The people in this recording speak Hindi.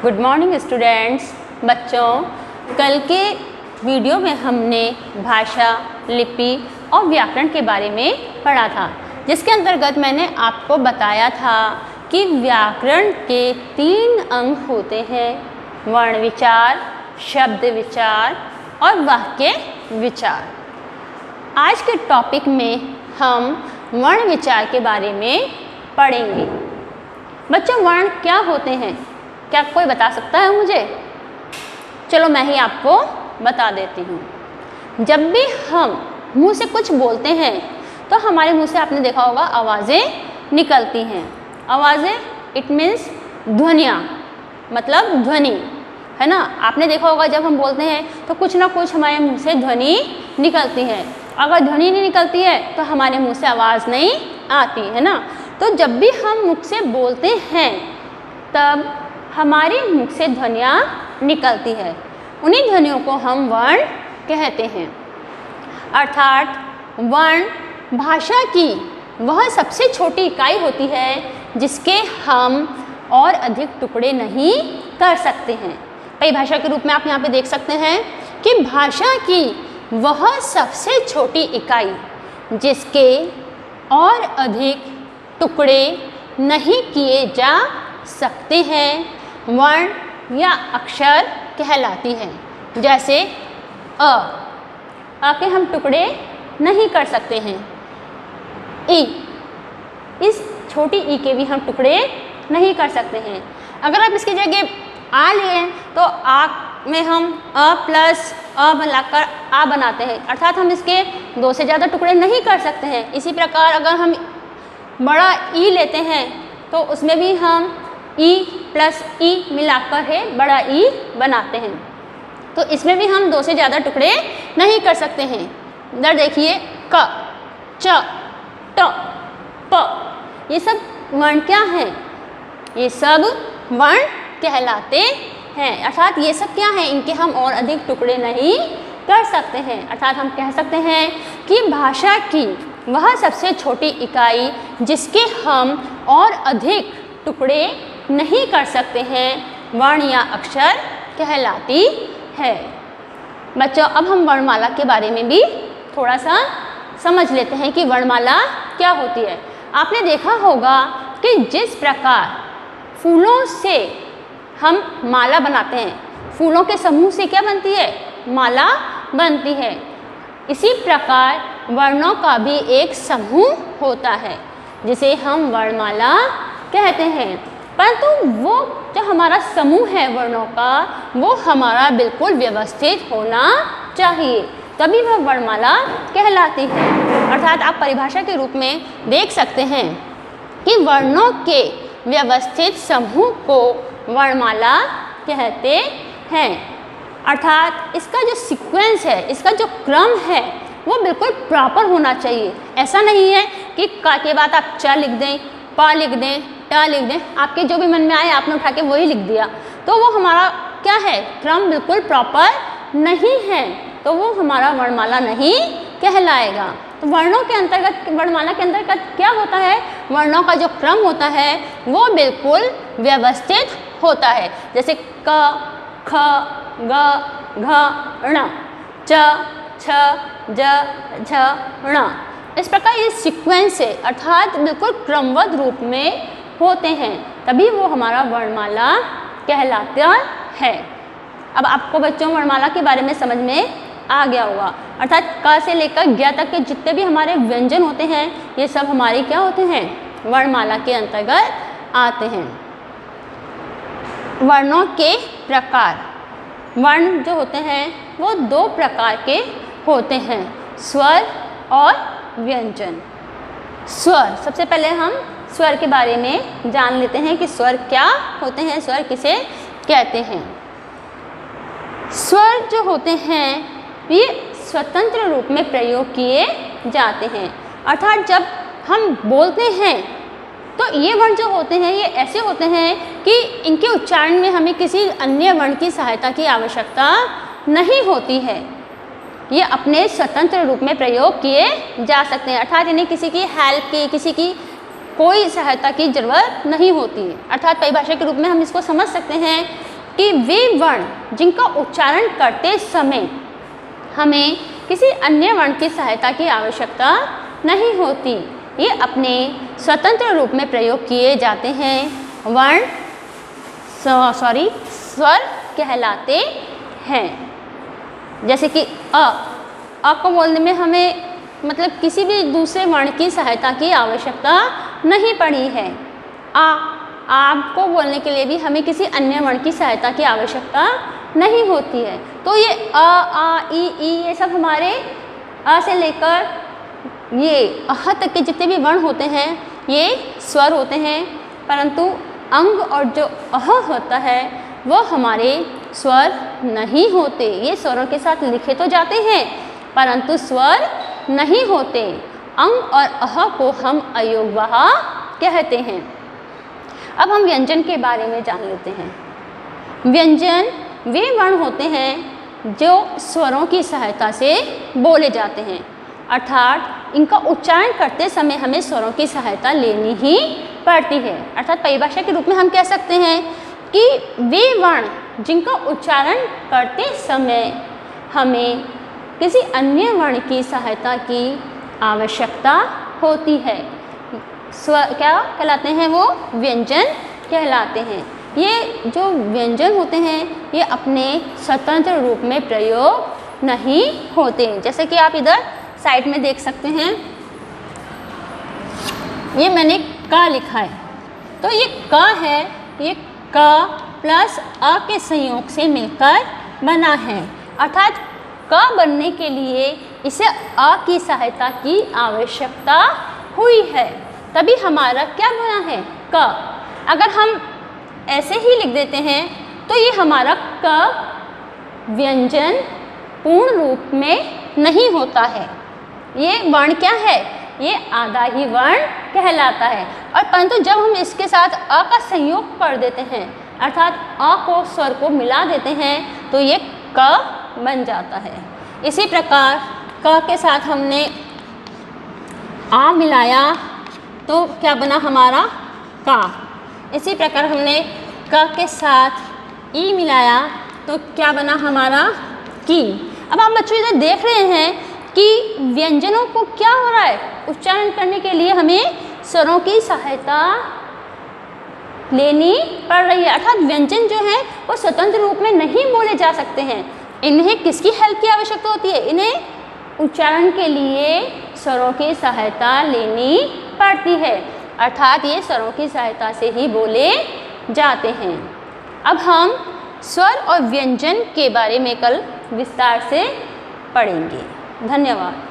Good morning students. बच्चों, कल के वीडियो में हमने भाषा, लिपि और व्याकरण के बारे में पढ़ा था, जिसके अंतर्गत मैंने आपको बताया था कि व्याकरण के 3 अंग होते हैं: वर्ण विचार, शब्द विचार और वाक्य विचार। आज के टॉपिक में हम वर्ण विचार के बारे में पढ़ेंगे। बच्चों, वर्ण क्या होते हैं? क्या कोई बता सकता है मुझे? चलो मैं ही आपको बता देती हूँ। जब भी हम मुंह से कुछ बोलते हैं तो हमारे मुंह से आपने देखा होगा आवाज़ें निकलती हैं। आवाज़ें इट मीन्स ध्वनियाँ, मतलब ध्वनि, है ना। आपने देखा होगा जब हम बोलते हैं तो कुछ ना कुछ हमारे मुंह से ध्वनि निकलती है। अगर ध्वनि नहीं निकलती है तो हमारे मुंह से आवाज़ नहीं आती, है ना। तो जब भी हम मुख से बोलते हैं तब हमारे मुख से ध्वनियाँ निकलती है। उन्हीं ध्वनियों को हम वर्ण कहते हैं। अर्थात वर्ण भाषा की वह सबसे छोटी इकाई होती है जिसके हम और अधिक टुकड़े नहीं कर सकते हैं। परिभाषा के रूप में आप यहाँ पे देख सकते हैं कि भाषा की वह सबसे छोटी इकाई जिसके और अधिक टुकड़े नहीं किए जा सकते हैं वर्ण या अक्षर कहलाती है। जैसे अ के हम टुकड़े नहीं कर सकते हैं। ई, इस छोटी ई के भी हम टुकड़े नहीं कर सकते हैं। अगर आप इसकी जगह आ लिए तो आ में हम अ प्लस अ मिलाकर आ बनाते हैं, अर्थात हम इसके 2 से ज़्यादा टुकड़े नहीं कर सकते हैं। इसी प्रकार अगर हम बड़ा ई लेते हैं तो उसमें भी हम ई प्लस ई मिलाकर है बड़ा ई बनाते हैं। तो इसमें भी हम 2 से ज़्यादा टुकड़े नहीं कर सकते हैं। इधर देखिए, क, च, ट, प, ये सब वर्ण क्या हैं? ये सब वर्ण कहलाते हैं। अर्थात ये सब क्या हैं? इनके हम और अधिक टुकड़े नहीं कर सकते हैं। अर्थात हम कह सकते हैं कि भाषा की वह सबसे छोटी इकाई जिसके हम और अधिक टुकड़े नहीं कर सकते हैं वर्ण या अक्षर कहलाती है। बच्चों, अब हम वर्णमाला के बारे में भी थोड़ा सा समझ लेते हैं कि वर्णमाला क्या होती है। आपने देखा होगा कि जिस प्रकार फूलों से हम माला बनाते हैं, फूलों के समूह से क्या बनती है? माला बनती है। इसी प्रकार वर्णों का भी एक समूह होता है जिसे हम वर्णमाला कहते हैं। परंतु वो जो हमारा समूह है वर्णों का, वो हमारा बिल्कुल व्यवस्थित होना चाहिए, तभी वह वर्णमाला कहलाती है। अर्थात आप परिभाषा के रूप में देख सकते हैं कि वर्णों के व्यवस्थित समूह को वर्णमाला कहते हैं। अर्थात इसका जो सीक्वेंस है, इसका जो क्रम है, वो बिल्कुल प्रॉपर होना चाहिए। ऐसा नहीं है कि का के बाद आप च लिख दें, प लिख दें, ट लिख दें, आपके जो भी मन में आए आपने उठा के वही लिख दिया, तो वो हमारा क्या है? क्रम बिल्कुल प्रॉपर नहीं है, तो वो हमारा वर्णमाला नहीं कहलाएगा। तो वर्णों के अंतर्गत, वर्णमाला के अंतर्गत क्या होता है? वर्णों का जो क्रम होता है वो बिल्कुल व्यवस्थित होता है। जैसे क, ख, ग, घ, ण, च, छ, ज, झ, ण। इस प्रकार ये सीक्वेंस है, अर्थात बिल्कुल क्रमबद्ध रूप में होते हैं, तभी वो हमारा वर्णमाला कहलाता है। अब आपको बच्चों वर्णमाला के बारे में समझ में आ गया होगा। अर्थात क से लेकर ज्ञ तक के जितने भी हमारे व्यंजन होते हैं ये सब हमारे क्या होते हैं? वर्णमाला के अंतर्गत आते हैं। वर्णों के प्रकार, वर्ण जो होते हैं वो 2 प्रकार के होते हैं, स्वर और व्यंजन। स्वर, सबसे पहले हम स्वर के बारे में जान लेते हैं कि स्वर क्या होते हैं, स्वर किसे कहते हैं। स्वर जो होते हैं ये स्वतंत्र रूप में प्रयोग किए जाते हैं। अर्थात जब हम बोलते हैं तो ये वर्ण जो होते हैं ये ऐसे होते हैं कि इनके उच्चारण में हमें किसी अन्य वर्ण की सहायता की आवश्यकता नहीं होती है। ये अपने स्वतंत्र रूप में प्रयोग किए जा सकते हैं। अर्थात इन्हें किसी की हेल्प की, किसी की कोई सहायता की जरूरत नहीं होती है। अर्थात परिभाषा के रूप में हम इसको समझ सकते हैं कि वे वर्ण जिनका उच्चारण करते समय हमें किसी अन्य वर्ण की सहायता की आवश्यकता नहीं होती, ये अपने स्वतंत्र रूप में प्रयोग किए जाते हैं वर्ण स्वर कहलाते हैं। जैसे कि अ को बोलने में हमें मतलब किसी भी दूसरे वर्ण की सहायता की आवश्यकता नहीं पड़ी है। आप को बोलने के लिए भी हमें किसी अन्य वर्ण की सहायता की आवश्यकता नहीं होती है। तो ये आ ई ये सब हमारे अ से लेकर ये अह तक के जितने भी वर्ण होते हैं ये स्वर होते हैं, परंतु अंग और जो अह होता है वो हमारे स्वर नहीं होते। ये स्वरों के साथ लिखे तो जाते हैं परंतु स्वर नहीं होते। अंग और अह को हम अयोगवाह कहते हैं। अब हम व्यंजन के बारे में जान लेते हैं। व्यंजन वे वर्ण होते हैं जो स्वरों की सहायता से बोले जाते हैं, अर्थात इनका उच्चारण करते समय हमें स्वरों की सहायता लेनी ही पड़ती है। अर्थात परिभाषा के रूप में हम कह सकते हैं कि वे वर्ण जिनका उच्चारण करते समय हमें किसी अन्य वर्ण की सहायता की आवश्यकता होती है। क्या कहलाते हैं? वो व्यंजन कहलाते हैं। ये जो व्यंजन होते हैं ये अपने स्वतंत्र रूप में प्रयोग नहीं होते। जैसे कि आप इधर साइड में देख सकते हैं, ये मैंने का लिखा है, तो ये का है, ये का प्लस अ के संयोग से मिलकर बना है। अर्थात क बनने के लिए इसे अ की सहायता की आवश्यकता हुई है, तभी हमारा क्या बना है? क। अगर हम ऐसे ही लिख देते हैं तो ये हमारा क व्यंजन पूर्ण रूप में नहीं होता है। ये वर्ण क्या है? ये आधा ही वर्ण कहलाता है। और परंतु जब हम इसके साथ अ का संयोग कर देते हैं, अर्थात अ को स्वर को मिला देते हैं, तो ये क बन जाता है। इसी प्रकार क के साथ हमने आ मिलाया तो क्या बना हमारा? का। इसी प्रकार हमने क के साथ ई मिलाया तो क्या बना हमारा? की। अब आप बच्चों इधर देख रहे हैं कि व्यंजनों को क्या हो रहा है? उच्चारण करने के लिए हमें स्वरों की सहायता लेनी पड़ रही है। अर्थात व्यंजन जो है वो स्वतंत्र रूप में नहीं बोले जा सकते हैं। इन्हें किसकी हेल्प की आवश्यकता होती है? इन्हें उच्चारण के लिए स्वरों की सहायता लेनी पड़ती है। अर्थात ये स्वरों की सहायता से ही बोले जाते हैं। अब हम स्वर और व्यंजन के बारे में कल विस्तार से पढ़ेंगे। धन्यवाद।